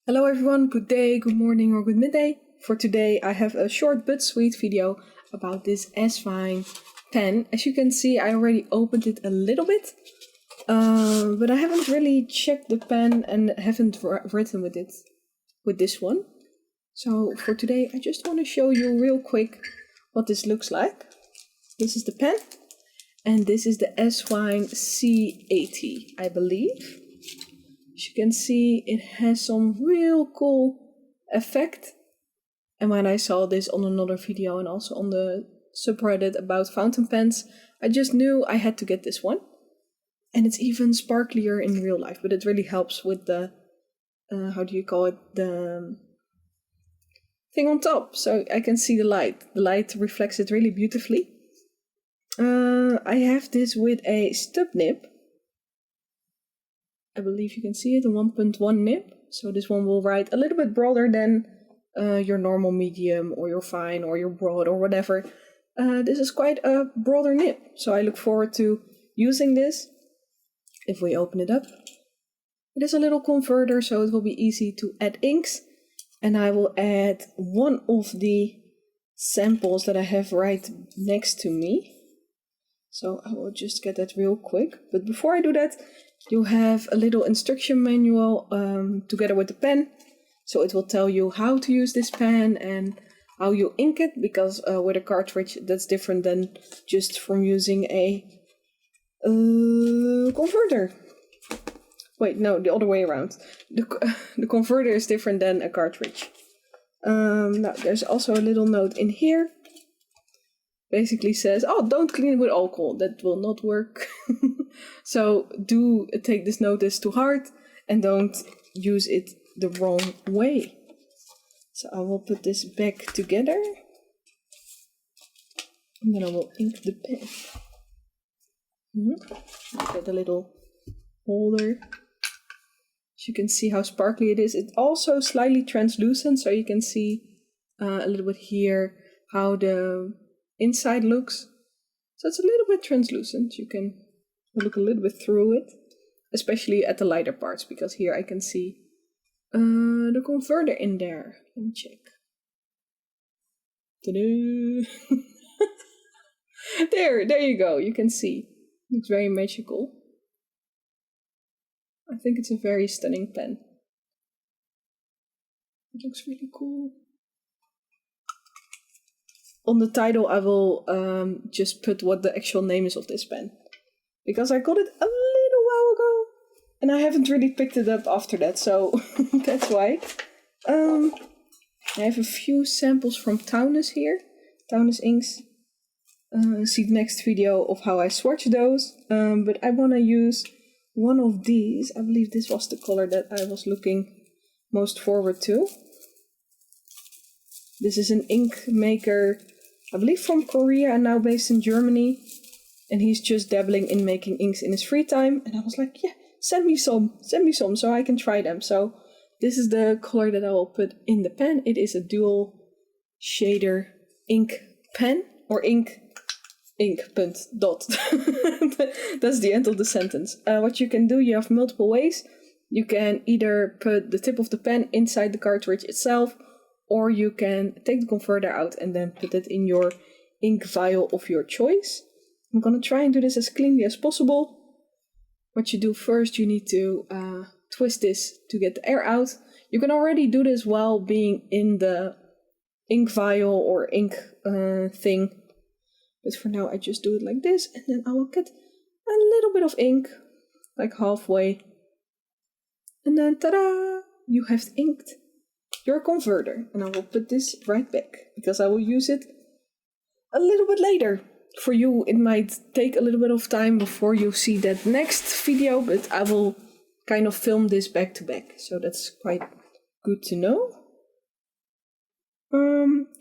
Hello everyone, good day, good morning or good midday. For today I have a short but sweet video about this Asvine pen. As you can see, I already opened it a little bit, but I haven't really checked the pen and haven't written with it with this one. So for today I just want to show you real quick what this looks like. This is the pen and this is the Asvine C80, I believe. As you can see, it has some real cool effect. And when I saw this on another video and also on the subreddit about fountain pens, I just knew I had to get this one. And it's even sparklier in real life, but it really helps with the, how do you call it, the thing on top. So I can see the light. The light reflects it really beautifully. I have this with a stub nib. I believe you can see it, a 1.1 nib. So this one will write a little bit broader than your normal medium or your fine or your broad or whatever. This is quite a broader nib. So I look forward to using this. If we open it up, it is a little converter, so it will be easy to add inks. And I will add one of the samples that I have right next to me. So I will just get that real quick. But before I do that, you have a little instruction manual together with the pen. So it will tell you how to use this pen and how you ink it, because with a cartridge that's different than just from using a converter. Wait, no, the other way around. The converter is different than a cartridge. Now there's also a little note in here. Basically says, oh, don't clean it with alcohol, that will not work. So do take this notice to heart and don't use it the wrong way. So I will put this back together and then I will ink the pen. Get a little holder. As you can see how sparkly it is. It's also slightly translucent, so you can see a little bit here how the inside looks. So it's a little bit translucent. You can look a little bit through it, especially at the lighter parts, because here I can see the converter in there. Let me check. Ta-da! There you go. You can see. Looks very magical. I think it's a very stunning pen. It looks really cool. On the title I will just put what the actual name is of this pen, because I got it a little while ago and I haven't really picked it up after that, so that's why. I have a few samples from Taunus here, Taunus inks. See the next video of how I swatch those, but I want to use one of these. I believe this was the color that I was looking most forward to. This is an ink maker, I believe from Korea and now based in Germany. And he's just dabbling in making inks in his free time. And I was like, yeah, send me some so I can try them. So this is the color that I will put in the pen. It is a dual shader ink pen, or ink punt dot. That's the end of the sentence. What you can do, you have multiple ways. You can either put the tip of the pen inside the cartridge itself, or you can take the converter out and then put it in your ink vial of your choice. I'm gonna try and do this as cleanly as possible. What you do first, you need to twist this to get the air out. You can already do this while being in the ink vial or ink thing. But for now I just do it like this, and then I will get a little bit of ink, like halfway. And then ta-da! You have inked your converter. And I will put this right back, because I will use it a little bit later. For you it might take a little bit of time before you see that next video, but I will kind of film this back to back, so that's quite good to know.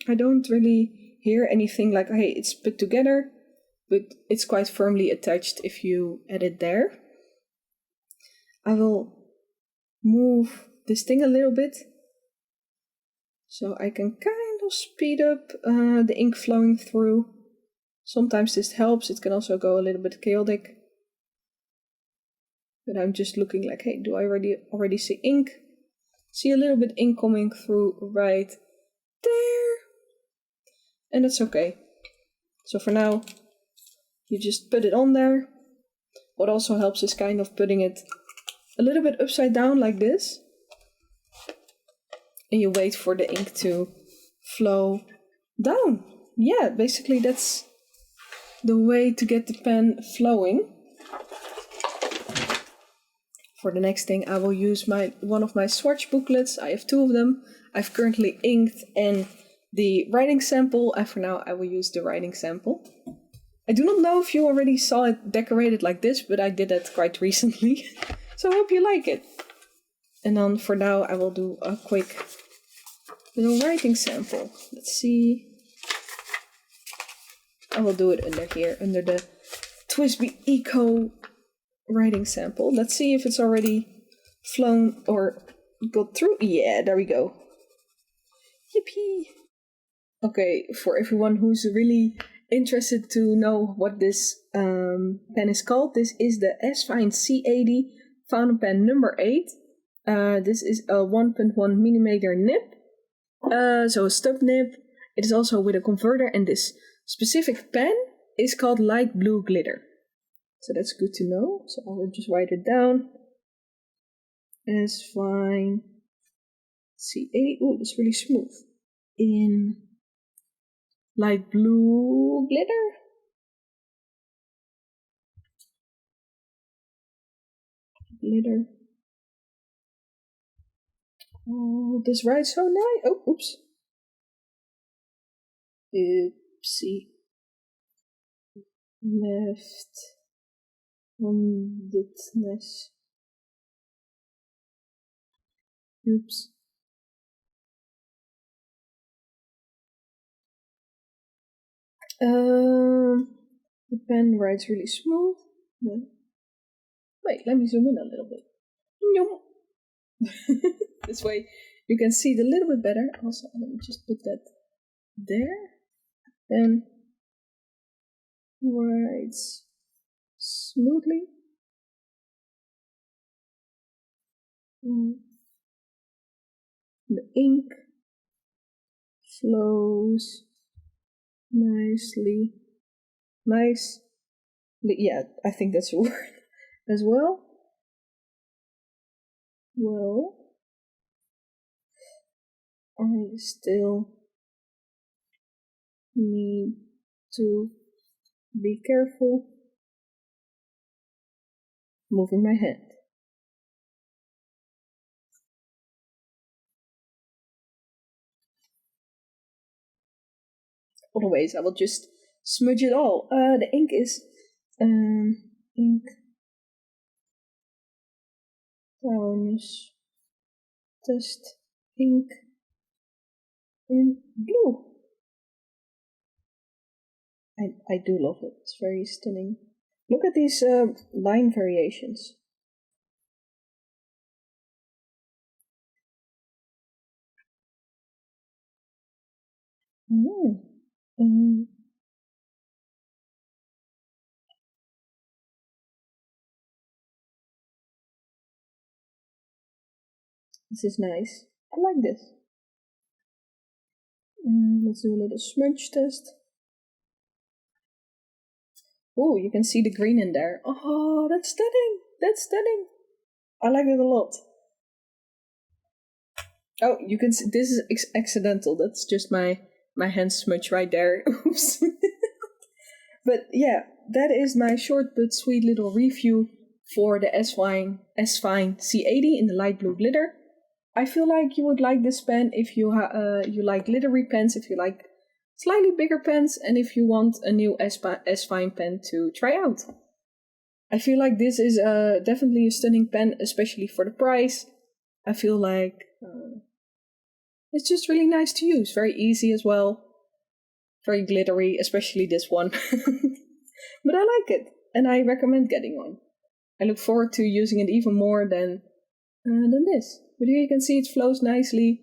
I don't really hear anything like, hey, it's put together, but it's quite firmly attached if you add it there. I will move this thing a little bit so I can kind of speed up the ink flowing through. Sometimes this helps, it can also go a little bit chaotic. But I'm just looking like, hey, do I already see ink? See a little bit ink coming through right there. And that's okay. So for now, you just put it on there. What also helps is kind of putting it a little bit upside down like this. And you wait for the ink to flow down. Yeah, basically that's the way to get the pen flowing. For the next thing, I will use one of my swatch booklets. I have 2 of them. I've currently inked and the writing sample, and for now I will use the writing sample. I do not know if you already saw it decorated like this, but I did that quite recently. So I hope you like it. And then for now I will do a quick little writing sample. Let's see. I will do it under here, under the Twisby Eco writing sample. Let's see if it's already flown or got through. Yeah, there we go. Yippee! Okay, for everyone who's really interested to know what this pen is called, this is the Asvine C80 fountain pen number 8. This is a 1.1mm nib, so a stub nib. It is also with a converter, and this specific pen is called light blue glitter. So that's good to know. So I will just write it down. Asvine C80. Oh, it's really smooth. In light blue glitter. Glitter. Oh, this writes so nice. Oh, oops. Oopsie. Left. Handedness. Oops. The pen writes really smooth. No. Wait, let me zoom in a little bit. This way you can see it a little bit better. Also, let me just put that there. And writes smoothly. The ink flows nicely. Yeah, I think that's a word as well. Well, I still need to be careful moving my hand. Otherwise, I will just smudge it all. The ink is ink Taunus test ink in blue. I do love it. It's very stunning. Look at these line variations. This is nice. I like this. Let's do a little smudge test. Oh, you can see the green in there. Oh, that's stunning. That's stunning. I like it a lot. Oh, you can see this is accidental. That's just my hand smudge right there. Oops. But yeah, that is my short but sweet little review for the Asvine C80 in the light blue glitter. I feel like you would like this pen if you like glittery pens, if you like slightly bigger pens, and if you want a new Asvine pen to try out. I feel like this is definitely a stunning pen, especially for the price. I feel like it's just really nice to use, very easy as well, very glittery, especially this one. But I like it, and I recommend getting one. I look forward to using it even more than this. But here you can see it flows nicely.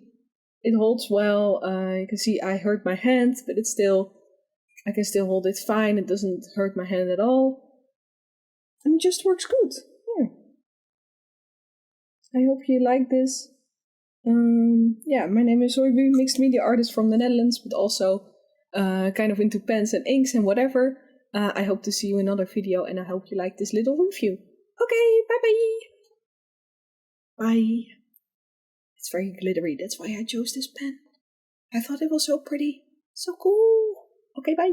It holds well. You can see I hurt my hand, but I can still hold it fine. It doesn't hurt my hand at all. And it just works good. Yeah. I hope you like this. Yeah, my name is Zoibu, mixed media artist from the Netherlands, but also kind of into pens and inks and whatever. I hope to see you in another video, and I hope you like this little review. Okay, bye-bye! Bye! It's very glittery, that's why I chose this pen. I thought it was so pretty. So cool! Okay, bye!